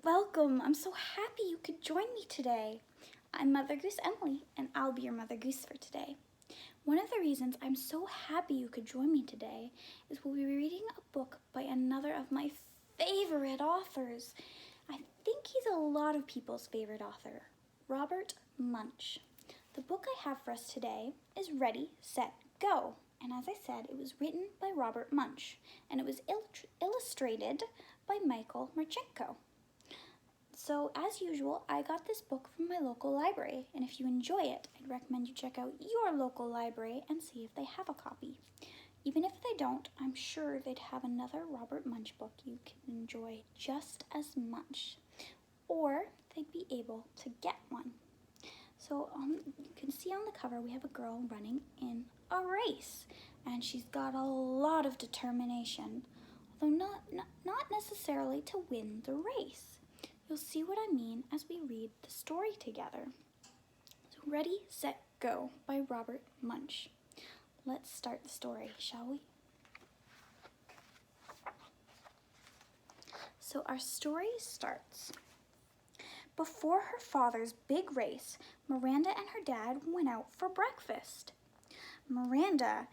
welcome. I'm so happy you could join me today. I'm Mother Goose Emily, and I'll be your Mother Goose for today. One of the reasons I'm so happy you could join me today is we'll be reading a book by another of my favorite authors. I think he's a lot of people's favorite author, Robert Munsch. The book I have for us today is Ready, Set, Go. And as I said, it was written by Robert Munsch, and it was illustrated by Michael Martchenko. So, as usual, I got this book from my local library, and if you enjoy it, I'd recommend you check out your local library and see if they have a copy. Even if they don't, I'm sure they'd have another Robert Munsch book you can enjoy just as much, or they'd be able to get one. So you can see on the cover we have a girl running in a race, and she's got a lot of determination, although not necessarily to win the race. You'll see what I mean as we read the story together. So Ready, Set, Go by Robert Munsch. Let's start the story, shall we? So our story starts. Before her father's big race, Miranda and her dad went out for breakfast. Miranda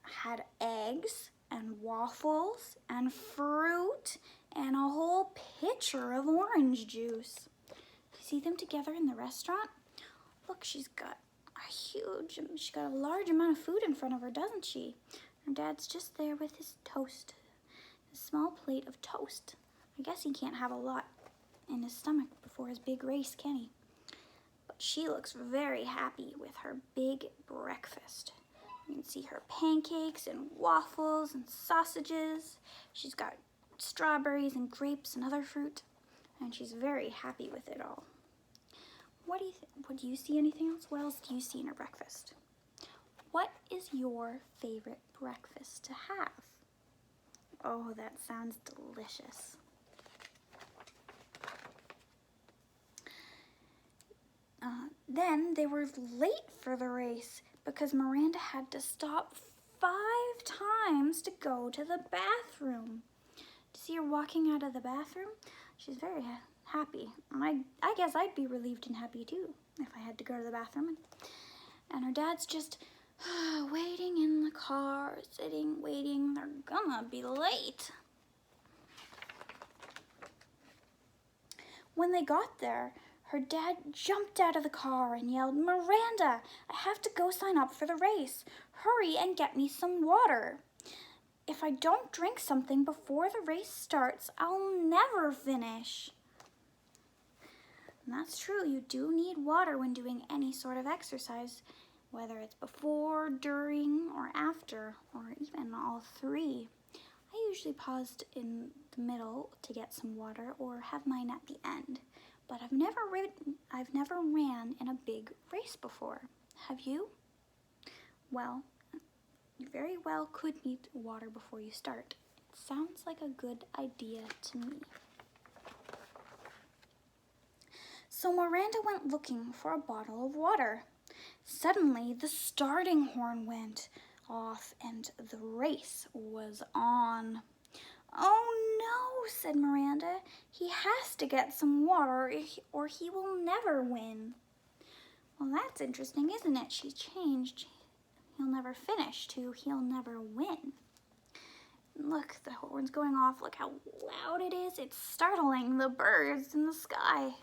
had eggs and waffles and fruit and a whole pitcher of orange juice. You see them together in the restaurant? Look, she's got a large amount of food in front of her, doesn't she? Her dad's just there with his toast, a small plate of toast. I guess he can't have a lot in his stomach before his big race, can he? But she looks very happy with her big breakfast. You can see her pancakes and waffles and sausages. She's got strawberries and grapes and other fruit, and she's very happy with it all. What do you see anything else? What else do you see in her breakfast? What is your favorite breakfast to have? Oh, that sounds delicious. Then they were late for the race because Miranda had to stop 5 times to go to the bathroom. To see her walking out of the bathroom, she's very happy. And I guess I'd be relieved and happy too if I had to go to the bathroom. And her dad's just waiting in the car, sitting, waiting. They're gonna be late. When they got there, her dad jumped out of the car and yelled, "Miranda, I have to go sign up for the race. Hurry and get me some water. If I don't drink something before the race starts, I'll never finish." And that's true, you do need water when doing any sort of exercise, whether it's before, during, or after, or even all three. I usually paused in the middle to get some water or have mine at the end. But I've never ran in a big race before. Have you? Well, you very well could need water before you start. It sounds like a good idea to me. So Miranda went looking for a bottle of water. Suddenly, the starting horn went off and the race was on. "Oh no," said Miranda. "He has to get some water or he will never win." Well, that's interesting, isn't it? She's changed. He'll never finish to he'll never win. Look, the horn's going off. Look how loud it is. It's startling the birds in the sky.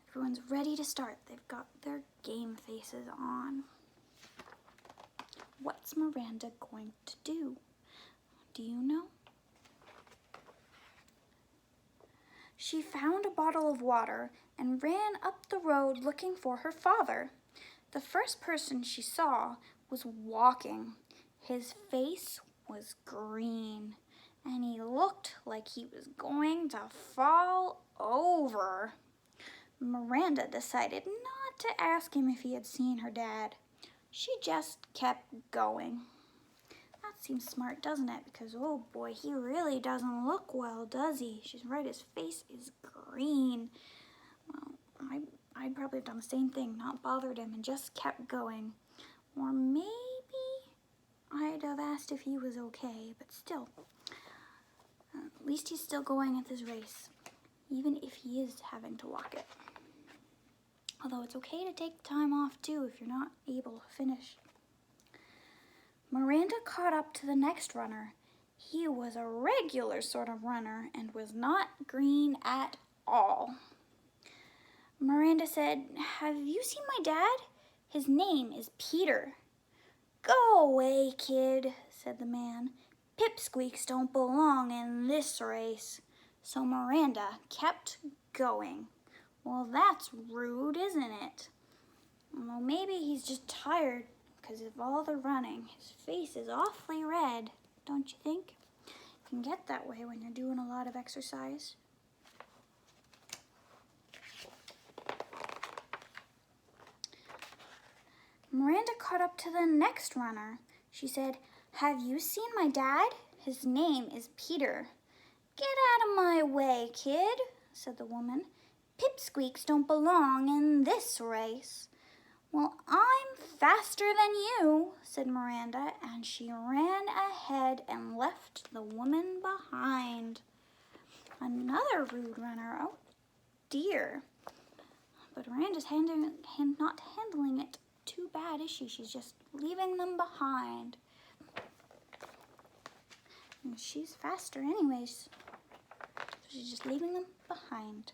Everyone's ready to start. They've got their game faces on. What's Miranda going to do? Do you know? She found a bottle of water and ran up the road looking for her father. The first person she saw was walking. His face was green, and he looked like he was going to fall over. Miranda decided not to ask him if he had seen her dad. She just kept going. That seems smart, doesn't it? Because, oh boy, he really doesn't look well, does he? She's right, his face is green. Well, I'd probably have done the same thing, not bothered him and just kept going. Or maybe I'd have asked if he was okay, but still. At least he's still going at this race. even if he is having to walk it. Although it's okay to take time off too if you're not able to finish. Miranda caught up to the next runner. He was a regular sort of runner and was not green at all. Miranda said, "Have you seen my dad? His name is Peter." "Go away, kid," said the man. "Pipsqueaks don't belong in this race." So Miranda kept going. Well, that's rude, isn't it? Well, maybe he's just tired because of all the running. His face is awfully red, don't you think? It can get that way when you're doing a lot of exercise. Miranda caught up to the next runner. She said, "Have you seen my dad? His name is Peter." "Get out of my way, kid," said the woman. "Pipsqueaks don't belong in this race." "Well, I'm faster than you," said Miranda, and she ran ahead and left the woman behind. Another rude runner. Oh, dear. But Miranda's not handling it too bad, is she? She's just leaving them behind. And she's faster anyways. So she's just leaving them behind.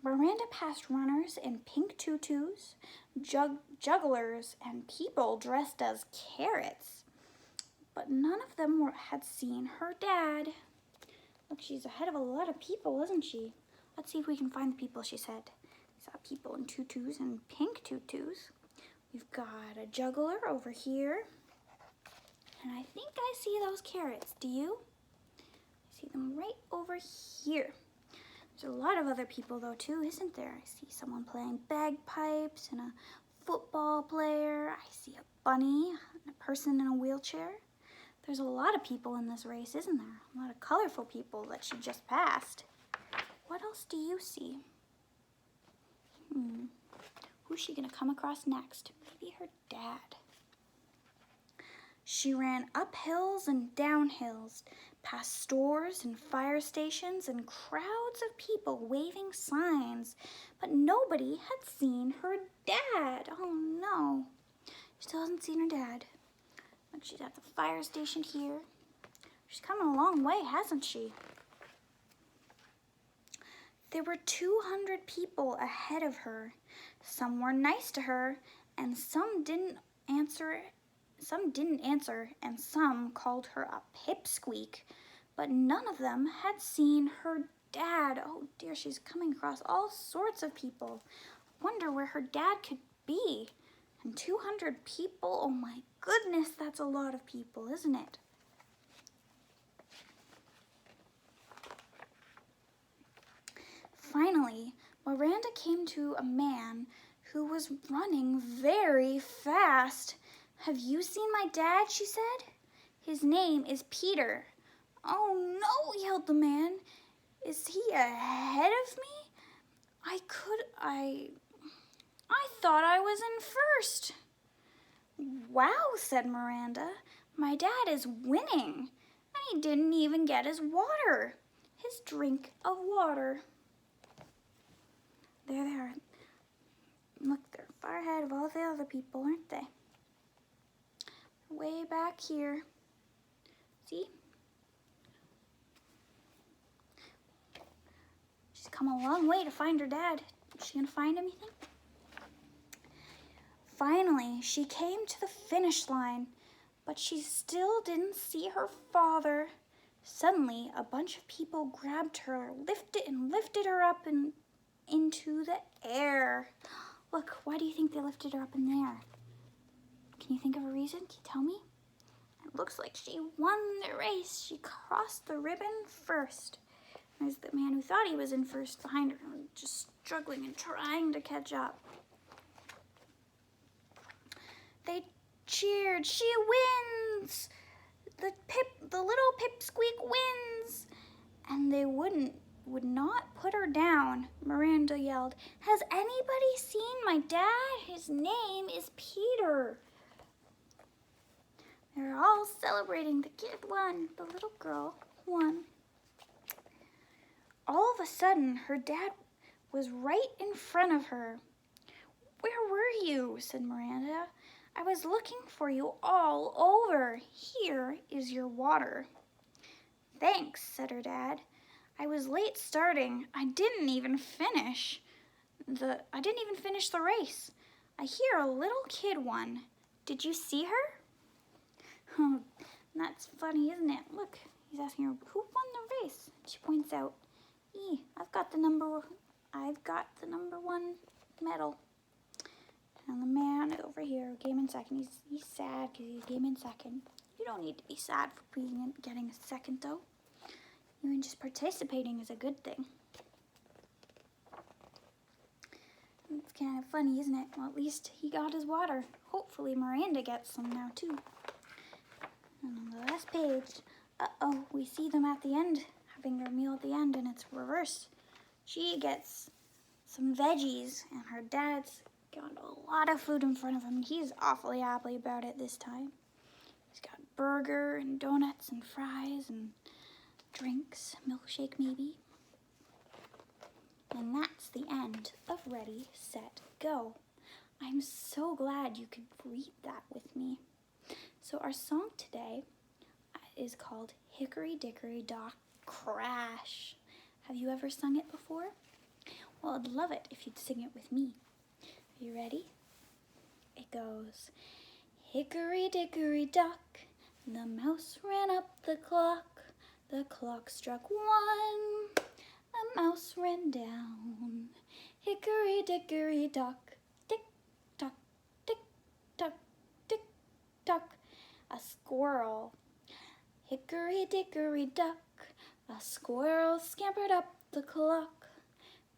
Miranda passed runners in pink tutus, jugglers, and people dressed as carrots. But none of them had seen her dad. Look, she's ahead of a lot of people, isn't she? Let's see if we can find the people, she said. We saw people in tutus and pink tutus. We've got a juggler over here. And I think I see those carrots. Do you? I see them right over here. There's a lot of other people, though, too, isn't there? I see someone playing bagpipes and a football player. I see a bunny and a person in a wheelchair. There's a lot of people in this race, isn't there? A lot of colorful people that she just passed. What else do you see? Who's she going to come across next? Maybe her dad. She ran up hills and down hills, past stores and fire stations and crowds of people waving signs, but nobody had seen her dad. Oh no, she still hasn't seen her dad. Look, she's at the fire station here. She's come a long way, hasn't she? There were 200 people ahead of her. Some were nice to her, and some didn't answer, and some called her a pipsqueak, but none of them had seen her dad. Oh dear, she's coming across all sorts of people. Wonder where her dad could be. And 200 people, oh my goodness, that's a lot of people, isn't it? Finally, Miranda came to a man who was running very fast. "Have you seen my dad?" she said. "His name is Peter." "Oh no," yelled the man. "Is he ahead of me? I thought I was in first." "Wow," said Miranda. "My dad is winning, and he didn't even get his water, his drink of water." There they are. Look, they're far ahead of all the other people, aren't they? Way back here. See? She's come a long way to find her dad. Is she going to find him, you think? Finally, she came to the finish line, but she still didn't see her father. Suddenly, a bunch of people grabbed her, lifted her up into the air. Look, why do you think they lifted her up in the air? Can you think of a reason? Can you tell me? It looks like she won the race. She crossed the ribbon first. There's the man who thought he was in first behind her, just struggling and trying to catch up. They cheered, "She wins! The little pipsqueak wins!" And they would not put her down. Miranda yelled, "Has anybody seen my dad? His name is Peter." They're all celebrating. The kid won. The little girl won. All of a sudden, her dad was right in front of her. "Where were you?" said Miranda. "I was looking for you all over. Here is your water." "Thanks," said her dad. "I was late starting. I didn't even finish the race. I hear a little kid won. Did you see her?" Oh, that's funny, isn't it? Look, he's asking her, "Who won the race?" She points out, I've got the number 1 medal." And the man over here came in second. He's sad because he came in second. You don't need to be sad for getting a second, though. Even just participating is a good thing. It's kind of funny, isn't it? Well, at least he got his water. Hopefully Miranda gets some now, too. And on the last page, we see them at the end, having their meal at the end, and it's reversed. She gets some veggies, and her dad's got a lot of food in front of him, and he's awfully happy about it this time. He's got burger and donuts and fries and drinks, milkshake maybe. And that's the end of Ready, Set, Go. I'm so glad you could read that with me. So our song today is called Hickory Dickory Dock Crash. Have you ever sung it before? Well, I'd love it if you'd sing it with me. Are you ready? It goes, "Hickory dickory dock, the mouse ran up the clock. The clock struck 1, the mouse ran down. Hickory dickory dock, tick tock, tick tock, tick tock." A squirrel. Hickory dickory dock, a squirrel scampered up the clock.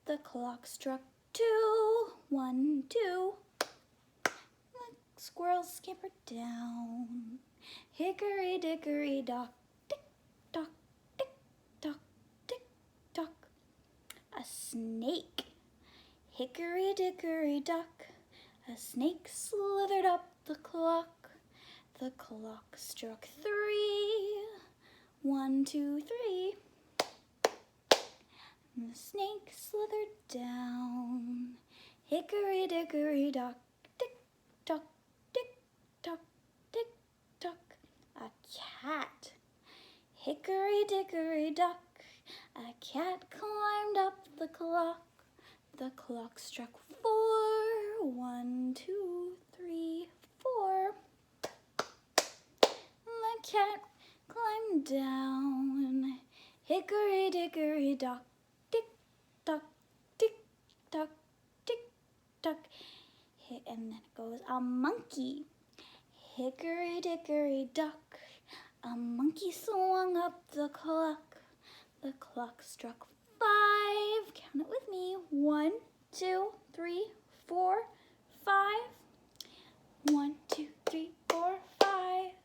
The clock struck 2, 1, 2. The squirrel scampered down. Hickory dickory dock, tick tock, tick tock, tick tock. A snake. Hickory dickory dock, a snake slithered up the clock. The clock struck 3, 1, 2, 3. The snake slithered down. Hickory dickory dock, tick tock, tick tock, tick tock. A cat. Hickory dickory dock, a cat climbed up the clock. The clock struck 4, 1, 2, 3, 4. The cat climbed down. Hickory dickory dock, tick tock, tick tock, tick tock. And then it goes a monkey. Hickory dickory dock, a monkey swung up the clock. The clock struck 5. Count it with me. 1, 2, 3, 4, 5. 1, 2, 3, 4, 5.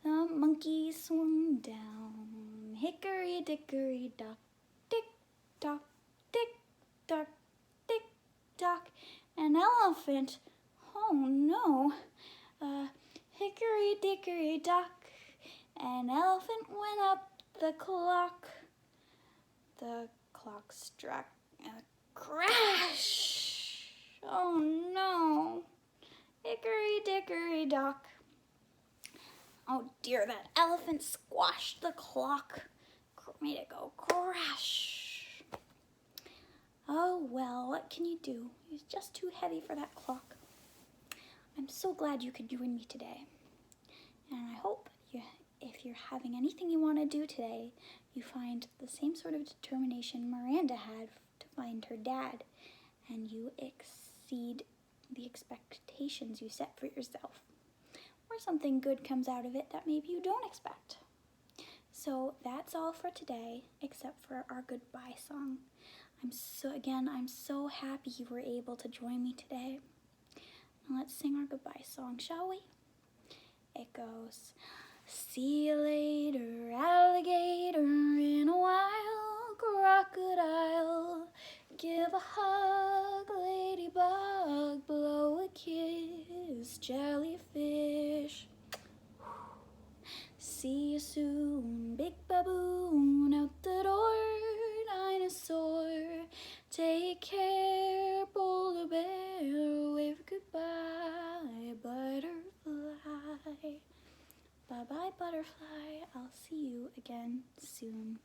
The monkey swung down. Hickory dickory dock, tick tock, tick tock, tick tock. An elephant. Oh no. Hickory dickory dock, an elephant went up the clock. The clock struck a crash. Oh no. Hickory dickory dock. Oh dear, that elephant squashed the clock. Made it go crash. Oh well, what can you do? It's just too heavy for that clock. I'm so glad you could join me today. And I hope if you're having anything you want to do today, you find the same sort of determination Miranda had to find her dad, and you exceed the expectations you set for yourself. Or something good comes out of it that maybe you don't expect. So that's all for today, except for our goodbye song. I'm so happy you were able to join me today. Now let's sing our goodbye song, shall we? It goes, "See you later, alligator, in a while, crocodile. Give a hug, ladybug, blow a kiss, jellyfish. See you soon, big baboon, out the door, dinosaur. butterfly. I'll see you again soon.